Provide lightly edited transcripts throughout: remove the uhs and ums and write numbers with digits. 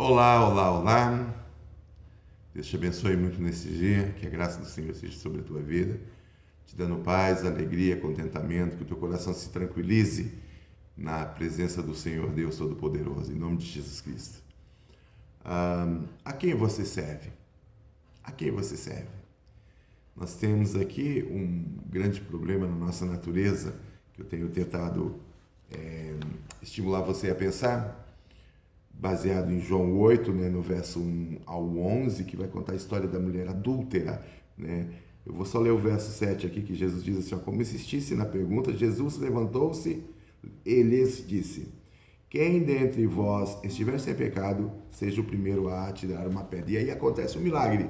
Olá, olá, olá. Deus te abençoe muito nesse dia, que a graça do Senhor seja sobre a tua vida, te dando paz, alegria, contentamento, que o teu coração se tranquilize na presença do Senhor Deus Todo-Poderoso, em nome de Jesus Cristo. A quem você serve? A quem você serve? Nós temos aqui um grande problema na nossa natureza, que eu tenho tentado estimular você a pensar, baseado em João 8, né, no verso 1 ao 11, que vai contar a história da mulher adúltera, né? Eu vou só ler o verso 7 aqui, que Jesus diz assim, ó, como insistisse na pergunta, Jesus levantou-se e lhes disse, quem dentre vós estiver sem pecado, seja o primeiro a atirar uma pedra. E aí acontece um milagre.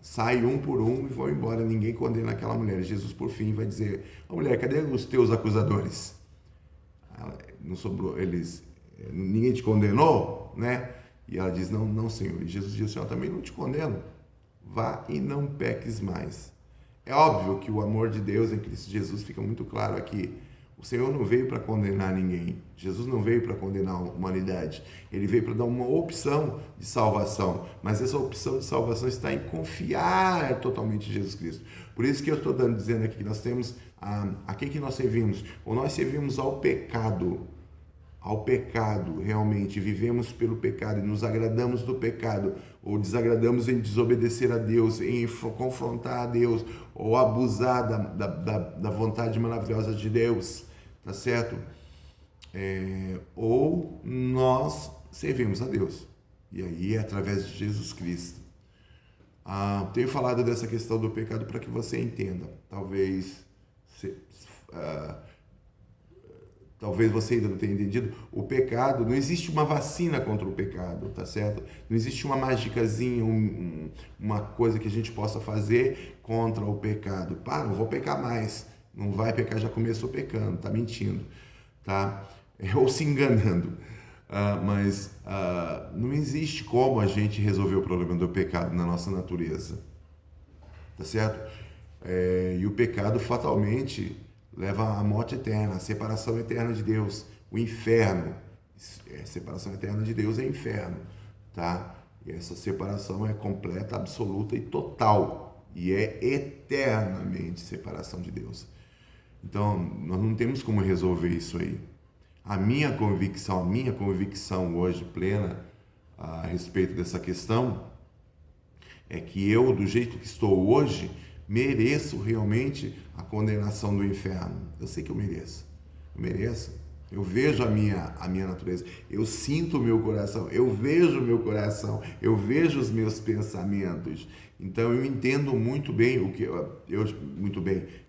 Sai um por um e vão embora, ninguém condena aquela mulher. Jesus, por fim, vai dizer, a mulher, cadê os teus acusadores? Não sobrou, ninguém te condenou, né? E ela diz, não, Senhor. E Jesus diz, Senhor, também não te condeno. Vá e não peques mais. É óbvio que o amor de Deus em Cristo Jesus fica muito claro aqui. O Senhor não veio para condenar ninguém. Jesus não veio para condenar a humanidade. Ele veio para dar uma opção de salvação. Mas essa opção de salvação está em confiar totalmente em Jesus Cristo. Por isso que eu estou dizendo aqui que nós temos a quem que nós servimos? Ou nós servimos ao pecado, realmente, vivemos pelo pecado e nos agradamos do pecado, ou desagradamos em desobedecer a Deus, em confrontar a Deus, ou abusar da vontade maravilhosa de Deus, tá certo? Ou nós servimos a Deus, e aí é através de Jesus Cristo. Tenho falado dessa questão do pecado para que você entenda, talvez você ainda não tenha entendido, o pecado, não existe uma vacina contra o pecado, tá certo? Não existe uma magicazinha, uma coisa que a gente possa fazer contra o pecado. Não vou pecar mais. Não vai pecar, já começou pecando, tá mentindo, tá? Ou se enganando. Mas não existe como a gente resolver o problema do pecado na nossa natureza, tá certo? E o pecado fatalmente leva à morte eterna, à separação eterna de Deus, o inferno. Separação eterna de Deus é inferno, tá? E essa separação é completa, absoluta e total, e é eternamente separação de Deus. Então, nós não temos como resolver isso aí. A minha convicção hoje plena a respeito dessa questão é que eu, do jeito que estou hoje, mereço realmente a condenação do inferno. Eu sei que eu mereço. Eu vejo a minha natureza. Eu sinto o meu coração. Eu vejo o meu coração. Eu vejo os meus pensamentos. Então eu entendo muito bem eu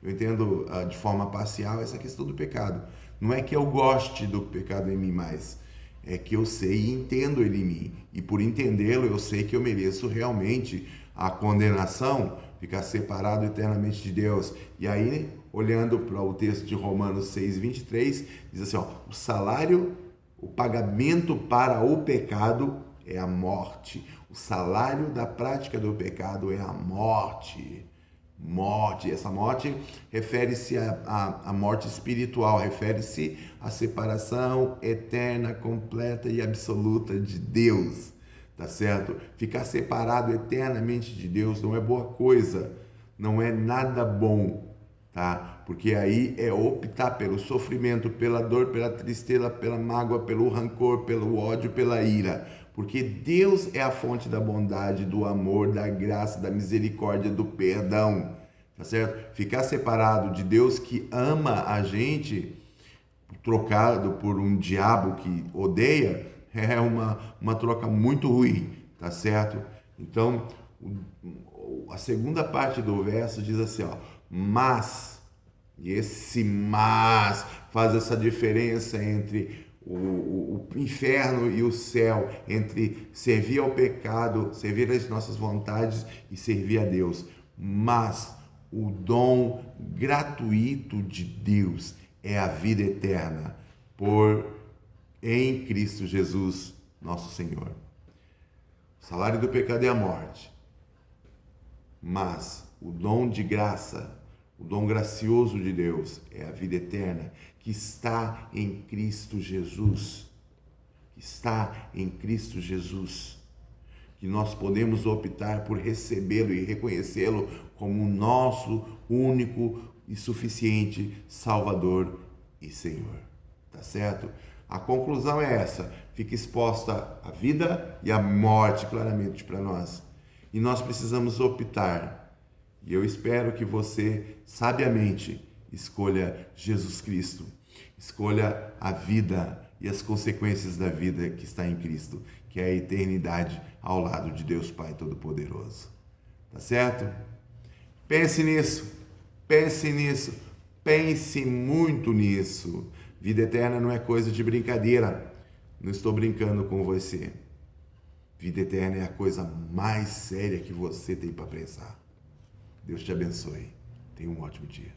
entendo de forma parcial essa questão do pecado. Não é que eu goste do pecado em mim mais. É que eu sei e entendo ele em mim. E por entendê-lo, eu sei que eu mereço realmente a condenação, ficar separado eternamente de Deus. E aí, olhando para o texto de Romanos 6:23, diz assim, o pagamento para o pecado é a morte. O salário da prática do pecado é a morte. Essa morte refere-se à morte espiritual, refere-se à separação eterna, completa e absoluta de Deus, tá certo? Ficar separado eternamente de Deus não é boa coisa, não é nada bom, tá? Porque aí é optar pelo sofrimento, pela dor, pela tristeza, pela mágoa, pelo rancor, pelo ódio, pela ira. Porque Deus é a fonte da bondade, do amor, da graça, da misericórdia, do perdão, tá certo? Ficar separado de Deus que ama a gente, trocado por um diabo que odeia, é uma troca muito ruim, tá certo? Então, a segunda parte do verso diz assim, ó, e esse mas faz essa diferença entre o inferno e o céu, entre servir ao pecado, servir às nossas vontades e servir a Deus. Mas o dom gratuito de Deus é a vida eterna em Cristo Jesus, nosso Senhor. O salário do pecado é a morte, mas o dom de graça, o dom gracioso de Deus é a vida eterna que está em Cristo Jesus. está em Cristo Jesus, que nós podemos optar por recebê-lo e reconhecê-lo como o nosso único e suficiente Salvador e Senhor. Tá certo? A conclusão é essa: fica exposta a vida e a morte claramente para nós. E nós precisamos optar. E eu espero que você, sabiamente, escolha Jesus Cristo. Escolha a vida e as consequências da vida que está em Cristo, que é a eternidade ao lado de Deus Pai Todo-Poderoso. Tá certo? Pense nisso, pense nisso, pense muito nisso. Vida eterna não é coisa de brincadeira. Não estou brincando com você. Vida eterna é a coisa mais séria que você tem para pensar. Deus te abençoe. Tenha um ótimo dia.